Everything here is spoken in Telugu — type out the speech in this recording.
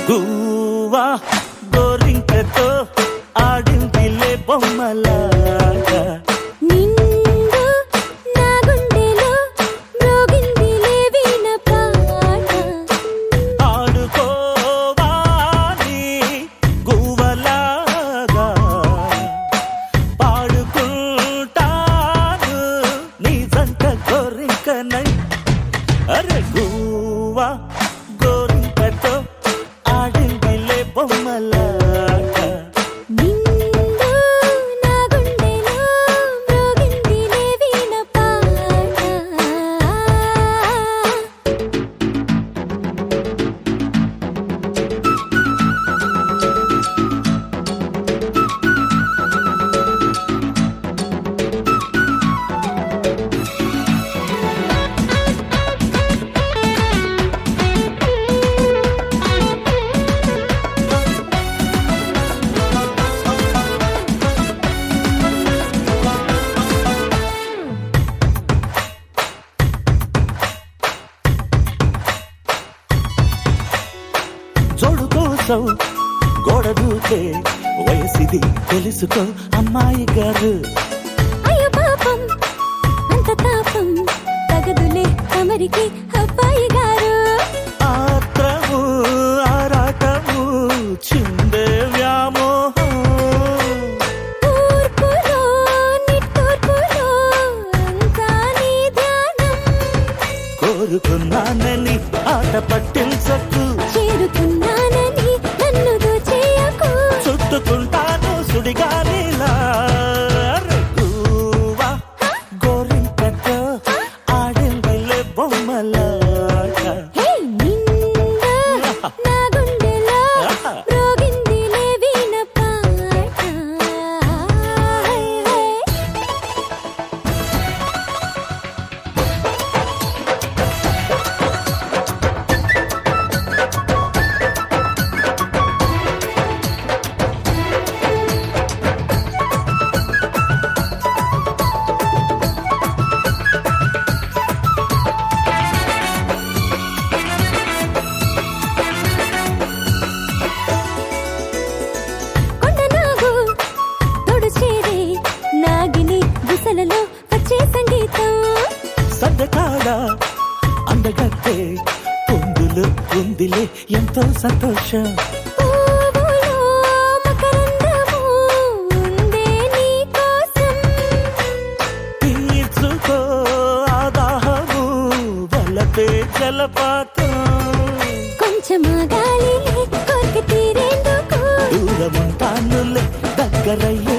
గువ్వా గోరింకతో ఆడిందిలే బొమ్మలాగా నిండు నా గుండెలో మ్రోగిందిలే వీణ పాట ఆడుకోవాలి గువ్వలాగా పాడుకుంటాను నీ జంట గోరింకనై అరే గువ్వా గోరింకతో ఆడిందిలే బొమ్మలాగా నిండు నా గుండెలో మ్రోగిందిలే వీణ పాట జోడు కోసం గోడ దూకే వయసిది తెలుసుకో అమ్మాయి గారు అయ్యో పాపం అంత తాపం తగదులే తమరికి అబ్బాయి గారు ఆత్రము ఆరాటము చిందే వ్యామోహం తూర్పులో నిట్టూర్పులో అంతా నీ ధ్యానం కోరుకున్నానని ఆట పట్టించకు చేరుకున్నానని నన్ను దోచేయకు చుట్టుకుంటాను సుడిగాలిలా గువ్వా గోరింకతో ఆడిందిలే బొమ్మలాగా హే నిండు నా గుండెలో మ్రోగిందిలే వీణ పాట హే హే కొండనాగు తోడు చేరే నాగిని గుసలలో వచ్చే సంగీతం సద్దకాడ అందగట్టే పొందులు ఉందిలే ఎంతో సంతోషం పువ్వులో మకరందము ఉందే నీ కోసం తీర్చుకో ఆదాహము వలపే జలపాతం కొంచెం గాలి కోరిక తీరేందుకు దూరముంటానులే దగ్గరయ్య